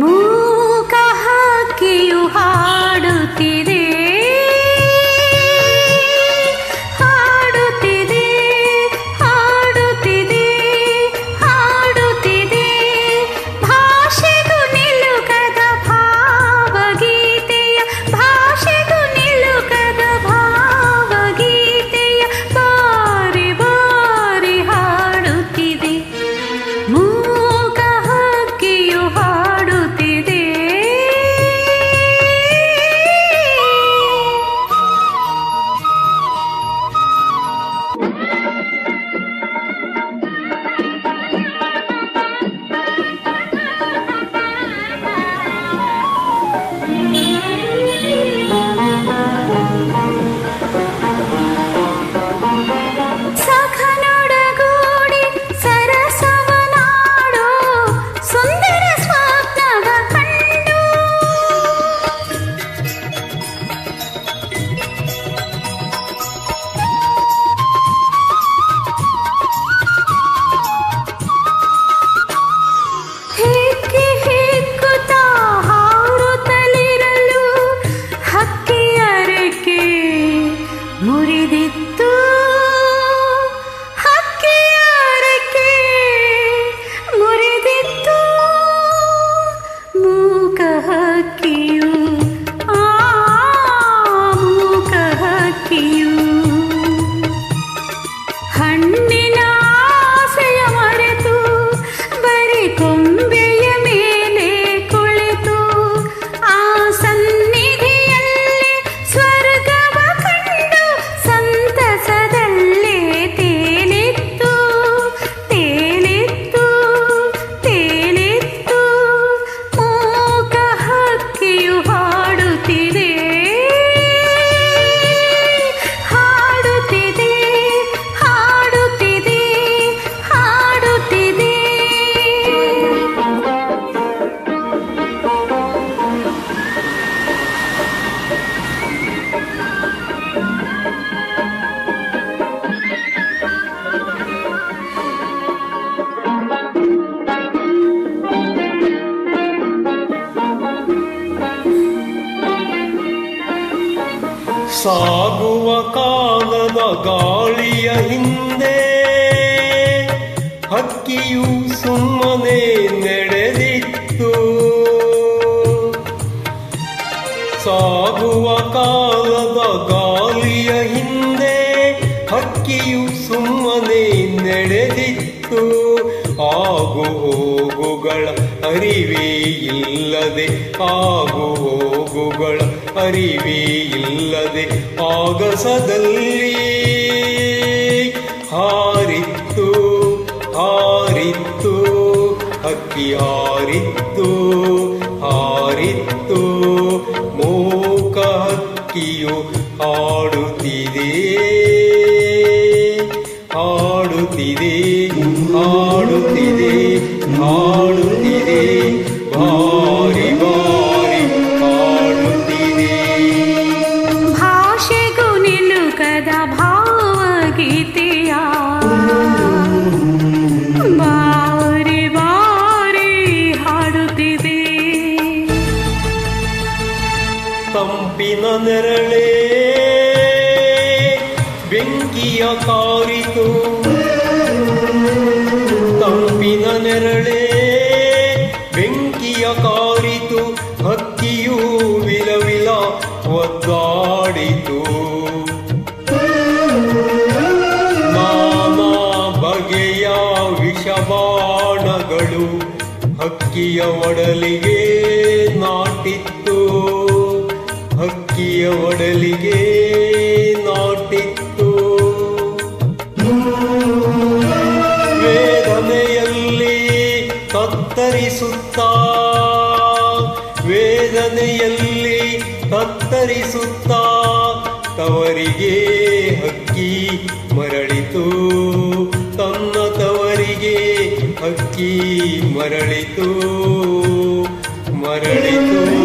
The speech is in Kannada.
ಮೂಕ ಹಕ್ಕಿಯು ಹಾಡುತ್ತಿದೆ, ಹಾಡುತ್ತಿದೆ, ಹಾಡುತ್ತಿದೆ, ಹಾಡುತ್ತಿದೆ. ಭಾಷೆಗೂ ನಿಲುಕದ ಭಾವಗೀತೆಯ, ಭಾಷೆಗೂ ನಿಲುಕದ ಭಾವಗೀತೆಯ ಬಾರಿ ಬಾರಿ ಹಾಡುತ್ತಿದೆ. ಮೂಕ ಹಕ್ಕಿಯು ಹಾಡುತ್ತಿದೆ. ಸಖನೊಡಗೂಡಿ ಸರಸವನಾಡೋ ಸುಂದರ ಸ್ವಪ್ನವ ಕಂಡು, ಹಿಕ್ಕಿ ಹಿಕ್ಕುತ್ತಾ ಹಾರುತ್ತಲಿರಲು ಹಕ್ಕಿಯ ರೆಕ್ಕೆ ಮುರಿದಿತ್ತು, ಹಕ್ಕಿಯ ರೆಕ್ಕೆ ಮುರಿದಿತ್ತು. ಮೂಕ ಹಕ್ಕಿಯು, ಆ ಮೂಕ ಹಕ್ಕಿಯು ಹಣ್ಣಿನ ಆಸೆಯ ಮರೆತು ಬರೀ ಕೊಂಬೆಯ ಮೇಲೆ ಕುಳಿತು ಆ ಸನ್ನಿಧಿಯಲ್ಲಿ ಸ್ವರ್ಗವ ಕಂಡು ಸಂತಸದಲ್ಲೇ ತೇಲಿತ್ತು, ತೇಲಿತ್ತು, ತೇಲಿತ್ತು. ಮೂಕ ಹಕ್ಕಿಯು ಹಾಡುತ್ತಿದೆ, ಹಾಡುತ್ತಿದೆ, ಹಾಡುತ್ತಿದೆ, ಹಾಡುತ್ತಿದೆ. ಸಾಗುವ ಕಾಲದ ಗಾಳಿಯ ಹಿಂದೆ ಹಕ್ಕಿಯು ಸುಮ್ಮನೆ ನಡೆದಿತ್ತು. ಸಾಗುವ ಕಾಲದ ಗಾಳಿಯ ಹಿಂದೆ ಹಕ್ಕಿಯು ಸುಮ್ಮನೆ ನಡೆದಿತ್ತು. ಆಗು ಹೋಗುಗಳ ಅರಿವೇ ಇಲ್ಲದೆ, ಆಗು ಹೋಗುಗಳ ಅರಿವೇ ಇಲ್ಲದೆ ಆಗಸದಲ್ಲಿ ಹಾರಿತ್ತು, ಹಾರಿತ್ತು, ಹಕ್ಕಿ ಹಾರಿತ್ತು, ಹಾರಿತ್ತು. ಮೂಕ ಹಕ್ಕಿಯು ಹಾಡುತ್ತಿದೆ, ಹಾಡುತ್ತಿದೆ, ಹಾಡುತ್ತಿದೆ, ಹಾಡುತ್ತಿದೆ, ಭಾರಿ ಭಾರಿ ಹಾಡುತ್ತಿದೆ. ಭಾಷೆಗೂ ನಿಲುಕದ ಭಾವಗೀತೆಯ ಬಾರಿ ಬಾರಿ ಹಾಡುತ್ತಿದೆ. ತಂಪಿನ ನೆರಳೇ ಬೆಂಕಿಯ ಕಾರಿತು, ತಂಪಿನ ನೆರಳೇ ಬೆಂಕಿಯ ಕಾರಿತು. ಹಕ್ಕಿಯು ವಿಲವಿಲ ಒದ್ದಾಡಿತು. ನಾನಾ ಬಗೆಯ ವಿಷಬಾಣಗಳು ಹಕ್ಕಿಯ ಒಡಲಿಗೆ ನಾಟಿತ್ತು, ಹಕ್ಕಿಯ ಒಡಲಿಗೆ ನಾಟಿತ್ತು. ವೇದನೆಯಲ್ಲಿ ಕತ್ತರಿಸುತ್ತಾ, ವೇದನೆಯಲ್ಲಿ ಕತ್ತರಿಸುತ್ತಾ ತವರಿಗೆ ಹಕ್ಕಿ ಮರಳಿತು ತನ್ನ ತವರಿಗೆ ಹಕ್ಕಿ ಮರಳಿತು ಮರಳಿತು